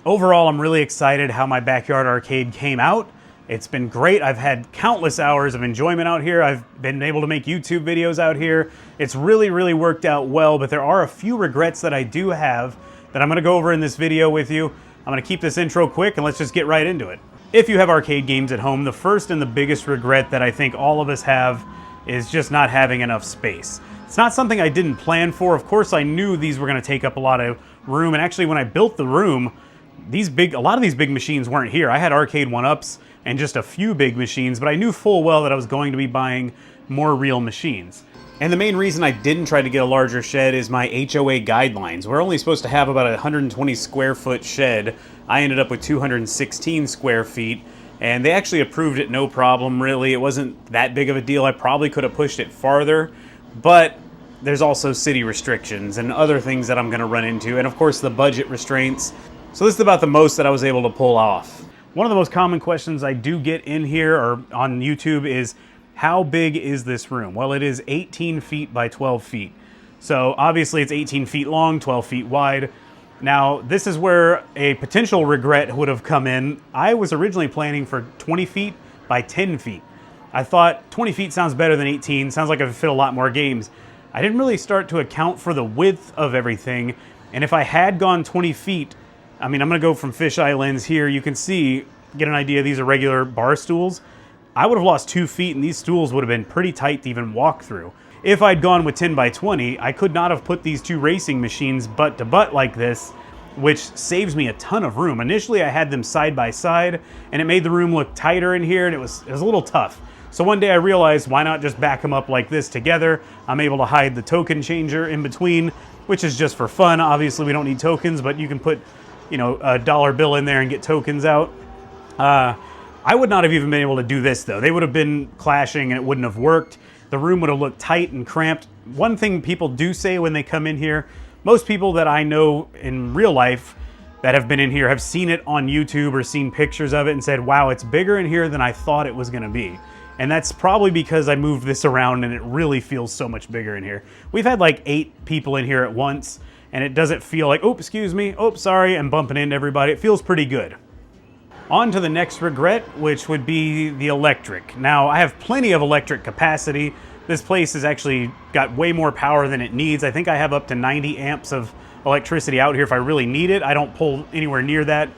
Overall, I'm really excited how my backyard arcade came out. It's been great. I've had countless hours of enjoyment out here. I've been able to make YouTube videos out here. It's really worked out well, but there are a few regrets that I do have that I'm gonna go over in this video with you. I'm gonna keep this intro quick and let's just get right into it. If you have arcade games at home, the first and the biggest regret that I think all of us have is just not having enough space. It's not something I didn't plan for. Of course, I knew these were gonna take up a lot of room, and actually when I built the room, a lot of these big machines weren't here. I had arcade 1-ups and just a few big machines, but I knew full well that I was going to be buying more real machines. And the main reason I didn't try to get a larger shed is my HOA guidelines. We're only supposed to have about a 120 square foot shed. I ended up with 216 square feet, and they actually approved it no problem, really. It wasn't that big of a deal. I probably could have pushed it farther, but there's also city restrictions and other things that I'm gonna run into, and of course the budget restraints. So this is about the most that I was able to pull off. One of the most common questions I do get in here or on YouTube is, how big is this room? Well, it is 18 feet by 12 feet. So obviously it's 18 feet long, 12 feet wide. Now, this is where a potential regret would have come in. I was originally planning for 20 feet by 10 feet. I thought 20 feet sounds better than 18, sounds like I could fit a lot more games. I didn't really start to account for the width of everything, and if I had gone 20 feet, I mean, I'm gonna go from fisheye lens here. You can see, get an idea, these are regular bar stools. I would have lost 2 feet and these stools would have been pretty tight to even walk through. If I'd gone with 10 by 20, I could not have put these two racing machines butt to butt like this, which saves me a ton of room. Initially, I had them side by side and it made the room look tighter in here, and it was a little tough. So one day I realized, why not just back them up like this together? I'm able to hide the token changer in between, which is just for fun. Obviously, we don't need tokens, but you can put, you know, a dollar bill in there and get tokens out. I would not have even been able to do this though. They would have been clashing and it wouldn't have worked. The room would have looked tight and cramped. One thing people do say when they come in here, most people that I know in real life that have been in here have seen it on YouTube or seen pictures of it and said, wow, it's bigger in here than I thought it was gonna be. And that's probably because I moved this around and it really feels so much bigger in here. We've had like 8 people in here at once, and it doesn't feel like, oh, excuse me, oh, sorry, I'm bumping into everybody. It feels pretty good. On to the next regret, which would be the electric. Now, I have plenty of electric capacity. This place has actually got way more power than it needs. I think I have up to 90 amps of electricity out here if I really need it. I don't pull anywhere near that.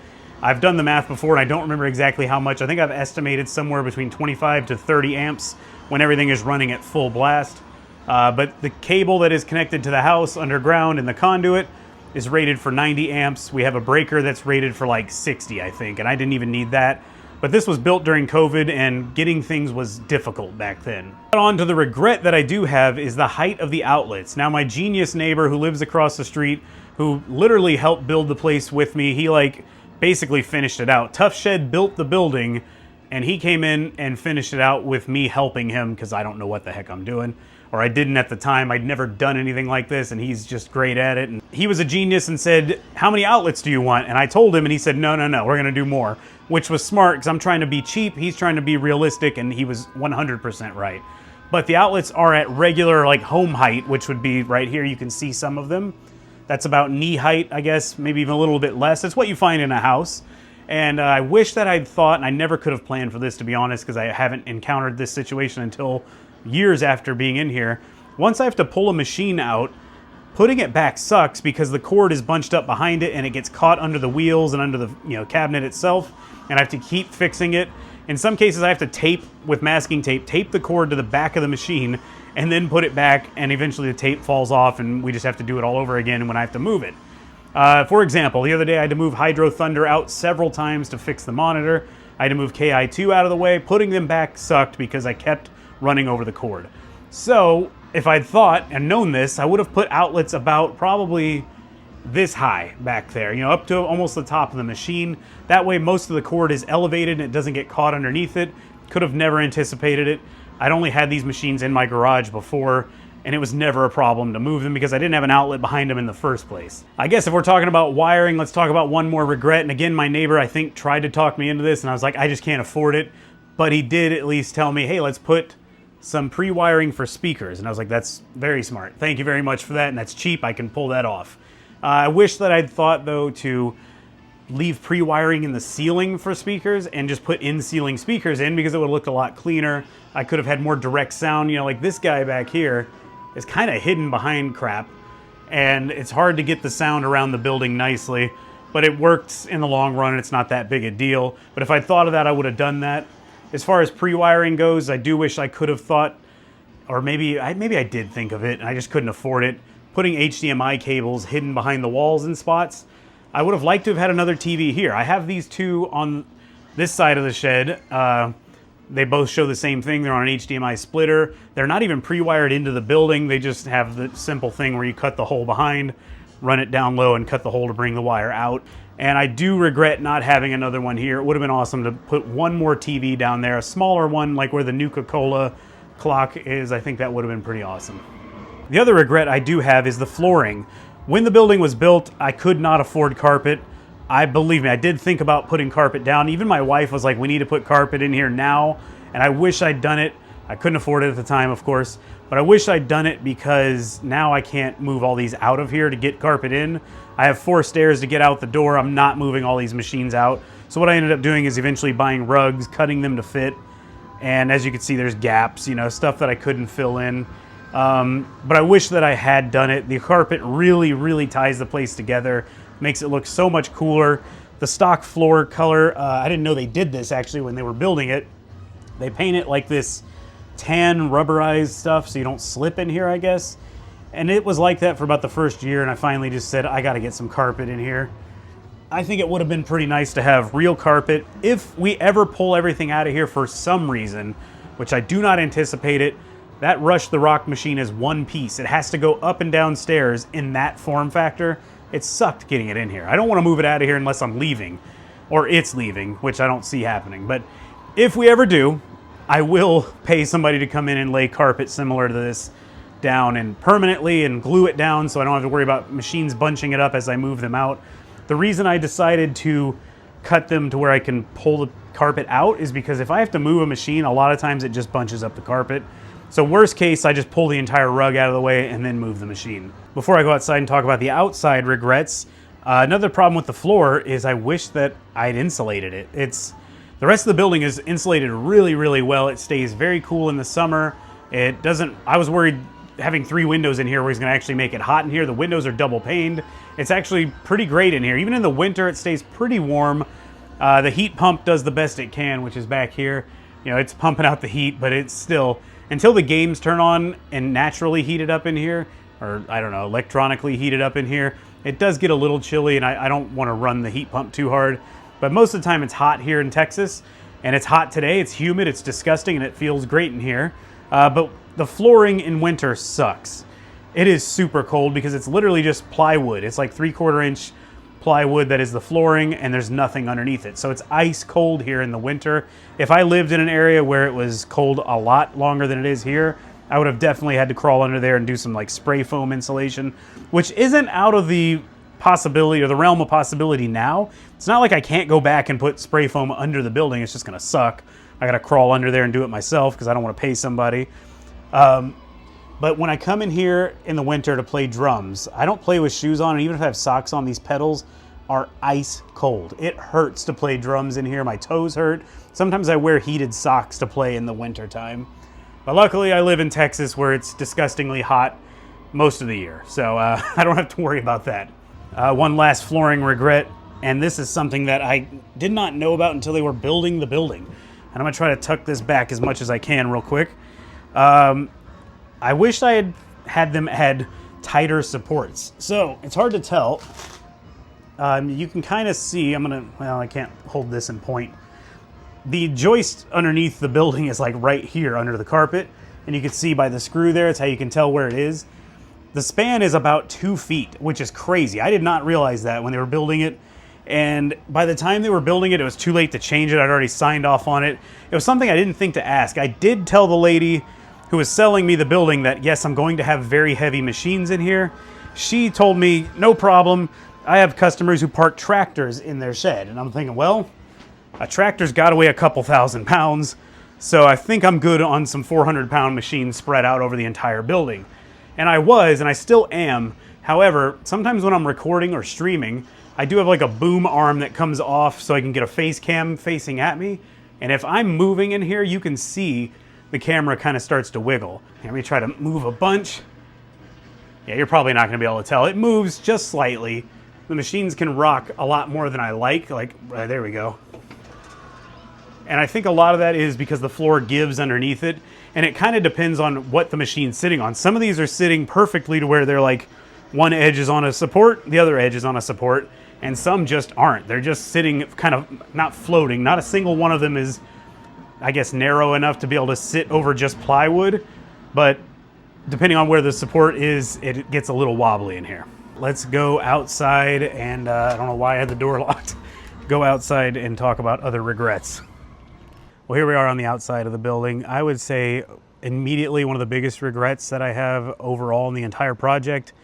I've done the math before and I don't remember exactly how much. I think I've estimated somewhere between 25 to 30 amps when everything is running at full blast. But the cable that is connected to the house underground and the conduit is rated for 90 amps. We have a breaker that's rated for like 60, I think, and I didn't even need that. But this was built during COVID and getting things was difficult back then. But on to the regret that I do have is the height of the outlets. Now, my genius neighbor who lives across the street, who literally helped build the place with me, he like basically finished it out. Tough Shed built the building and he came in and finished it out with me helping him because I don't know what the heck I'm doing. Or I didn't at the time. I'd never done anything like this, and he's just great at it. And he was a genius and said, how many outlets do you want? And I told him, and he said, no, we're gonna do more. Which was smart, because I'm trying to be cheap, he's trying to be realistic, and he was 100% right. But the outlets are at regular, like, home height, which would be right here. You can see some of them. That's about knee height, I guess, maybe even a little bit less. It's what you find in a house. And I wish that I'd thought, and I never could have planned for this, to be honest, because I haven't encountered this situation until years after being in here. Once I have to pull a machine out, putting it back sucks because the cord is bunched up behind it and it gets caught under the wheels and under the cabinet itself, and I have to keep fixing it. In some cases I have to tape with masking tape the cord to the back of the machine and then put it back, and eventually the tape falls off and we just have to do it all over again when I have to move it. For example, the other day I had to move Hydro Thunder out several times to fix the monitor. I had to move KI2 out of the way. Putting them back sucked because I kept running over the cord. So if I'd thought and known this, I would have put outlets about probably this high back there, up to almost the top of the machine. That way most of the cord is elevated and it doesn't get caught underneath it. Could have never anticipated it. I'd only had these machines in my garage before, and it was never a problem to move them because I didn't have an outlet behind them in the first place. I guess if we're talking about wiring, let's talk about one more regret. And again, my neighbor, I think, tried to talk me into this, and I was like, I just can't afford it. But he did at least tell me, hey, let's put some pre-wiring for speakers. And I was like, that's very smart. Thank you very much for that, and that's cheap. I can pull that off. I wish that I'd thought, though, to leave pre-wiring in the ceiling for speakers and just put in-ceiling speakers in, because it would have looked a lot cleaner. I could have had more direct sound. You know, like this guy back here is kind of hidden behind crap, and it's hard to get the sound around the building nicely, but it worked in the long run. It's not that big a deal. But if I'd thought of that, I would have done that. As far as pre-wiring goes, I do wish I could have thought, or maybe I did think of it and I just couldn't afford it, putting HDMI cables hidden behind the walls in spots. I would have liked to have had another TV here. I have these two on this side of the shed. They both show the same thing. They're on an HDMI splitter. They're not even pre-wired into the building. They just have the simple thing where you cut the hole behind, run it down low, and cut the hole to bring the wire out. And I do regret not having another one here. It would have been awesome to put one more TV down there, a smaller one like where the Nuka-Cola clock is. I think that would have been pretty awesome. The other regret I do have is the flooring. When the building was built, I could not afford carpet. Believe me, I did think about putting carpet down. Even my wife was like, we need to put carpet in here now. And I wish I'd done it. I couldn't afford it at the time, of course, but I wish I'd done it, because now I can't move all these out of here to get carpet in. I have 4 stairs to get out the door. I'm not moving all these machines out. So what I ended up doing is eventually buying rugs, cutting them to fit. And as you can see, there's gaps, you know, stuff that I couldn't fill in. But I wish that I had done it. The carpet really, really ties the place together, makes it look so much cooler. The stock floor color, I didn't know they did this actually when they were building it. They paint it like this tan rubberized stuff so you don't slip in here, I guess. And it was like that for about the first year, and I finally just said, I gotta get some carpet in here. I think it would have been pretty nice to have real carpet. If we ever pull everything out of here for some reason, which I do not anticipate it, that Rush the Rock machine is one piece. It has to go up and down stairs in that form factor. It sucked getting it in here. I don't want to move it out of here unless I'm leaving, or it's leaving, which I don't see happening. But if we ever do, I will pay somebody to come in and lay carpet similar to this down and permanently and glue it down so I don't have to worry about machines bunching it up as I move them out. The reason I decided to cut them to where I can pull the carpet out is because if I have to move a machine, a lot of times it just bunches up the carpet. So worst case, I just pull the entire rug out of the way and then move the machine. Before I go outside and talk about the outside regrets, another problem with the floor is I wish that I'd insulated it. The rest of the building is insulated really, really well. It stays very cool in the summer. I was worried having 3 windows in here where it's going to actually make it hot in here. The windows are double paned. It's actually pretty great in here. Even in the winter, it stays pretty warm. The heat pump does the best it can, which is back here. You know, it's pumping out the heat, but it's still, until the games turn on and naturally heat it up in here, or I don't know, electronically heat it up in here, it does get a little chilly, and I don't want to run the heat pump too hard. But most of the time it's hot here in Texas, and it's hot today. It's humid, it's disgusting, and it feels great in here. But the flooring in winter sucks. It is super cold because it's literally just plywood. It's like 3/4 inch plywood that is the flooring, and there's nothing underneath it. So it's ice cold here in the winter. If I lived in an area where it was cold a lot longer than it is here, I would have definitely had to crawl under there and do some like spray foam insulation, which isn't out of the possibility or the realm of possibility now. It's not like I can't go back and put spray foam under the building. It's just gonna suck. I gotta crawl under there and do it myself because I don't want to pay somebody. But when I come in here in the winter to play drums, I don't play with shoes on, and even if I have socks on, these pedals are ice cold. It hurts to play drums in here. My toes hurt. Sometimes I wear heated socks to play in the winter time. But luckily I live in Texas where it's disgustingly hot most of the year, so I don't have to worry about that. One last flooring regret, and this is something that I did not know about until they were building the building. And I'm gonna try to tuck this back as much as I can real quick. I wish I had them add tighter supports. So it's hard to tell. You can kind of see, I can't hold this in point. The joist underneath the building is like right here under the carpet. And you can see by the screw there, it's how you can tell where it is. The span is about 2 feet, which is crazy. I did not realize that when they were building it. And by the time they were building it, it was too late to change it. I'd already signed off on it. It was something I didn't think to ask. I did tell the lady who was selling me the building that, yes, I'm going to have very heavy machines in here. She told me, no problem. I have customers who park tractors in their shed. And I'm thinking, well, a tractor's got to weigh a couple thousand pounds. So I think I'm good on some 400-pound machines spread out over the entire building. And I was, and I still am. However, sometimes when I'm recording or streaming, I do have like a boom arm that comes off so I can get a face cam facing at me. And if I'm moving in here, you can see the camera kind of starts to wiggle. Let me try to move a bunch. Yeah, you're probably not gonna be able to tell. It moves just slightly. The machines can rock a lot more than I like. There we go. And I think a lot of that is because the floor gives underneath it, and it kind of depends on what the machine's sitting on. Some of these are sitting perfectly to where they're like, one edge is on a support, the other edge is on a support, and some just aren't. They're just sitting kind of not floating. Not a single one of them is, I guess, narrow enough to be able to sit over just plywood, but depending on where the support is, it gets a little wobbly in here. Let's go outside and, I don't know why I had the door locked, go outside and talk about other regrets. Well, here we are on the outside of the building. I would say immediately one of the biggest regrets that I have overall in the entire project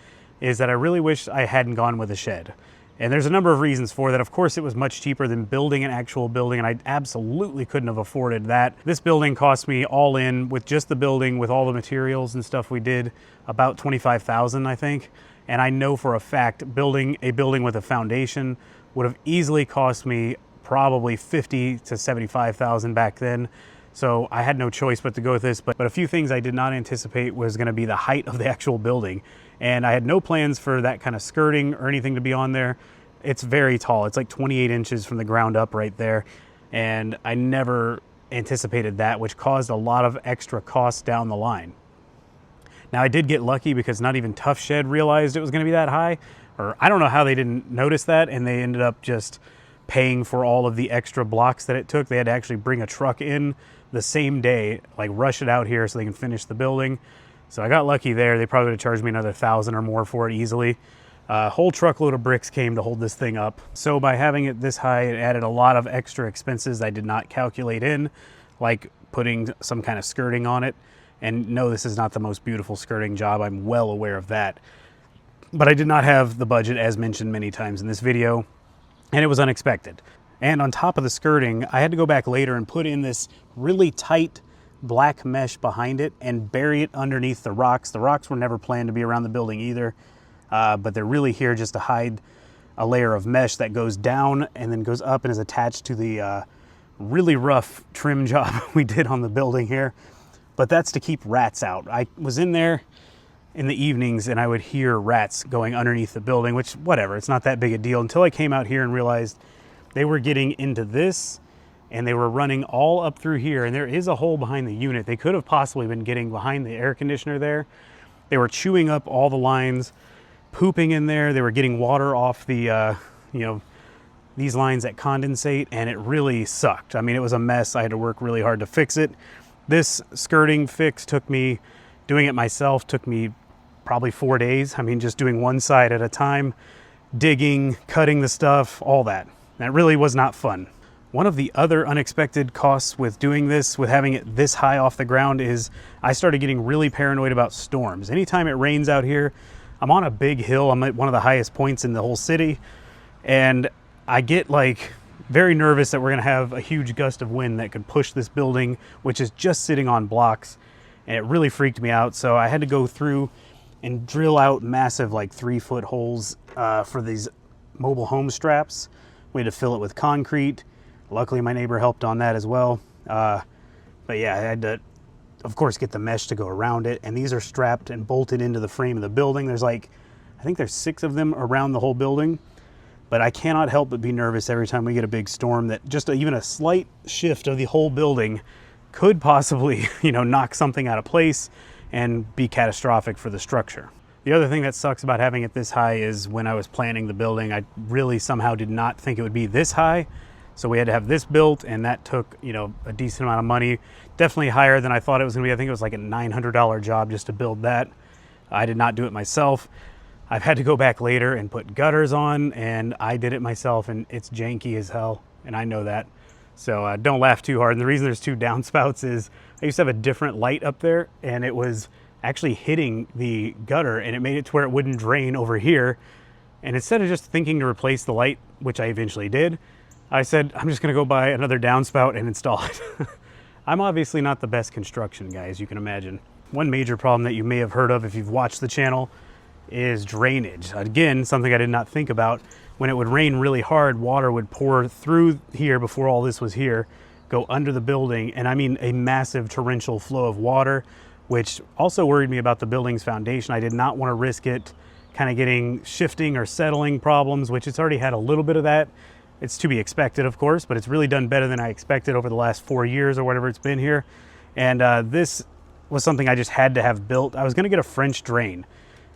is that I really wish I hadn't gone with a shed. And there's a number of reasons for that. Of course, it was much cheaper than building an actual building, and I absolutely couldn't have afforded that. This building cost me all in, with just the building, with all the materials and stuff we did, about $25,000, I think. And I know for a fact building a building with a foundation would have easily cost me probably $50,000 to $75,000 back then. So I had no choice but to go with this. But a few things I did not anticipate was going to be the height of the actual building. And I had no plans for that kind of skirting or anything to be on there. It's very tall. It's like 28 inches from the ground up right there. And I never anticipated that, which caused a lot of extra costs down the line. Now I did get lucky because not even Tough Shed realized it was going to be that high. Or I don't know how they didn't notice that, and they ended up just paying for all of the extra blocks that it took. They had to actually bring a truck in the same day, like rush it out here so they can finish the building. So I got lucky there. They probably would have charged me another $1,000 or more for it easily. A whole truckload of bricks came to hold this thing up. So by having it this high, it added a lot of extra expenses I did not calculate in, like putting some kind of skirting on it. And no, this is not the most beautiful skirting job. I'm well aware of that. But I did not have the budget, as mentioned many times in this video, and it was unexpected. And on top of the skirting, I had to go back later and put in this really tight black mesh behind it and bury it underneath the rocks. The rocks were never planned to be around the building either, but they're really here just to hide a layer of mesh that goes down and then goes up and is attached to the really rough trim job we did on the building here. But that's to keep rats out. I was in there in the evenings and I would hear rats going underneath the building, which whatever, it's not that big a deal, until I came out here and realized they were getting into this and they were running all up through here, and there is a hole behind the unit. They could have possibly been getting behind the air conditioner there. They were chewing up all the lines, pooping in there. They were getting water off the, these lines that condensate, and it really sucked. I mean, it was a mess. I had to work really hard to fix it. This skirting fix doing it myself took me probably 4 days. I mean, just doing one side at a time, digging, cutting the stuff, all that. That really was not fun. One of the other unexpected costs with doing this, with having it this high off the ground, is I started getting really paranoid about storms. Anytime it rains out here, I'm on a big hill. I'm at one of the highest points in the whole city, and I get like very nervous that we're gonna have a huge gust of wind that could push this building, which is just sitting on blocks, and it really freaked me out. So I had to go through and drill out massive, like 3-foot holes for these mobile home straps. We had to fill it with concrete. Luckily, my neighbor helped on that as well. But yeah, I had to, of course, get the mesh to go around it. And these are strapped and bolted into the frame of the building. There's I think there's 6 of them around the whole building. But I cannot help but be nervous every time we get a big storm that just even a slight shift of the whole building could possibly, knock something out of place and be catastrophic for the structure. The other thing that sucks about having it this high is when I was planning the building, I really somehow did not think it would be this high. So we had to have this built, and that took, a decent amount of money, definitely higher than I thought it was gonna be. I think it was like a $900 job just to build that. I did not do it myself. I've had to go back later and put gutters on, and I did it myself, and it's janky as hell, and I know that. So don't laugh too hard. And the reason there's 2 downspouts is I used to have a different light up there, and it was actually hitting the gutter, and it made it to where it wouldn't drain over here. And instead of just thinking to replace the light, which I eventually did, I said, I'm just gonna go buy another downspout and install it. I'm obviously not the best construction guy, as you can imagine. One major problem that you may have heard of if you've watched the channel is drainage. Again, something I did not think about. when it would rain really hard, water would pour through here before all this was here, go under the building, and I mean a massive torrential flow of water, which also worried me about the building's foundation. I did not want to risk it kind of getting shifting or settling problems, which it's already had a little bit of that. It's to be expected, of course, but it's really done better than I expected over the last 4 years or whatever it's been here. And this was something I just had to have built. I was going to get a French drain,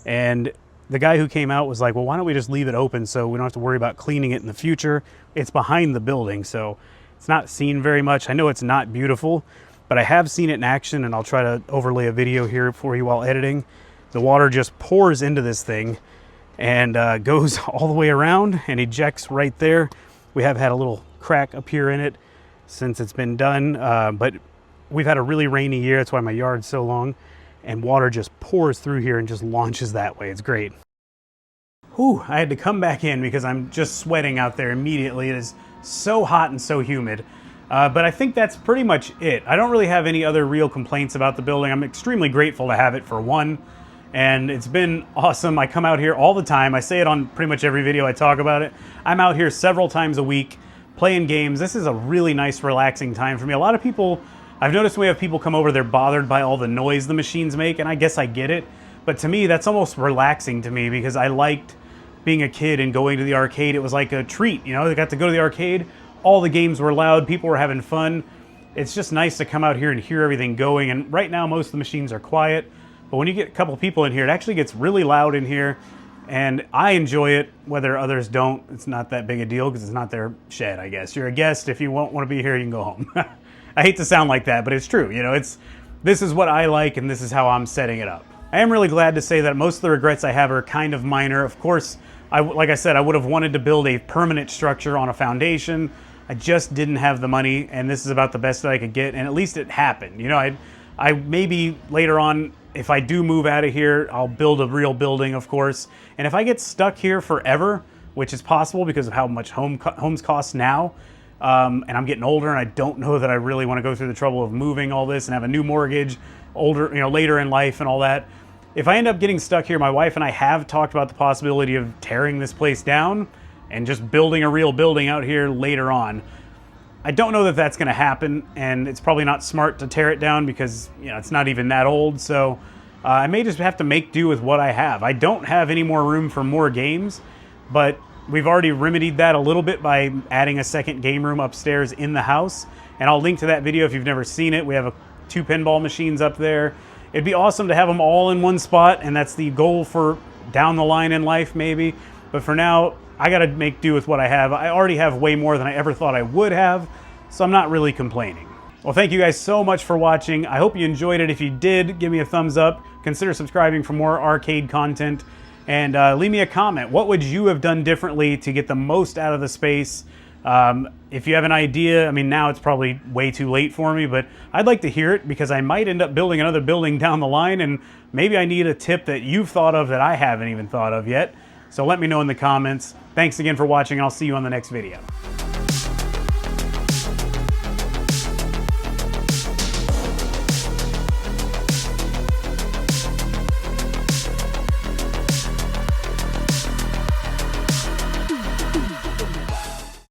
and the guy who came out was like, well, why don't we just leave it open so we don't have to worry about cleaning it in the future? It's behind the building, so it's not seen very much. I know it's not beautiful, but I have seen it in action, and I'll try to overlay a video here for you while editing. The water just pours into this thing and goes all the way around and ejects right there. We have had a little crack up here in it since it's been done, but we've had a really rainy year. That's why my yard's so long, and water just pours through here and just launches that way. It's great. Whew, I had to come back in because I'm just sweating out there immediately. It is so hot and so humid. But I think that's pretty much it. I don't really have any other real complaints about the building. I'm extremely grateful to have it, for one, and it's been awesome. I come out here all the time. I say it on pretty much every video I talk about it. I'm out here several times a week playing games. This is a really nice, relaxing time for me. A lot of people, I've noticed when we have people come over, they're bothered by all the noise the machines make, and I guess I get it. But to me, that's almost relaxing to me because I liked being a kid and going to the arcade. It was like a treat, you know? I got to go to the arcade. All the games were loud. People were having fun. It's just nice to come out here and hear everything going. And right now, most of the machines are quiet. But when you get a couple people in here, it actually gets really loud in here. And I enjoy it, whether others don't. It's not that big a deal because it's not their shed, I guess. You're a guest. If you won't want to be here, you can go home. I hate to sound like that, but it's true. You know, this is what I like, and this is how I'm setting it up. I am really glad to say that most of the regrets I have are kind of minor. Of course, like I said, I would have wanted to build a permanent structure on a foundation. I just didn't have the money, and this is about the best that I could get, and at least it happened. You know, I maybe later on, if I do move out of here, I'll build a real building, of course. And if I get stuck here forever, which is possible because of how much homes cost now, and I'm getting older, and I don't know that I really want to go through the trouble of moving all this and have a new mortgage older, you know, later in life and all that. If I end up getting stuck here, my wife and I have talked about the possibility of tearing this place down and just building a real building out here later on. I don't know that that's going to happen, and it's probably not smart to tear it down because, you know, it's not even that old. So I may just have to make do with what I have. I don't have any more room for more games, but we've already remedied that a little bit by adding a second game room upstairs in the house. And I'll link to that video if you've never seen it. We have 2 pinball machines up there. It'd be awesome to have them all in one spot, and that's the goal for down the line in life, maybe. But for now, I got to make do with what I have. I already have way more than I ever thought I would have, so I'm not really complaining. Well, thank you guys so much for watching. I hope you enjoyed it. If you did, give me a thumbs up. Consider subscribing for more arcade content. And leave me a comment. What would you have done differently to get the most out of the space? If you have an idea, I mean, now it's probably way too late for me, but I'd like to hear it because I might end up building another building down the line, and maybe I need a tip that you've thought of that I haven't even thought of yet. So let me know in the comments. Thanks again for watching, and I'll see you on the next video.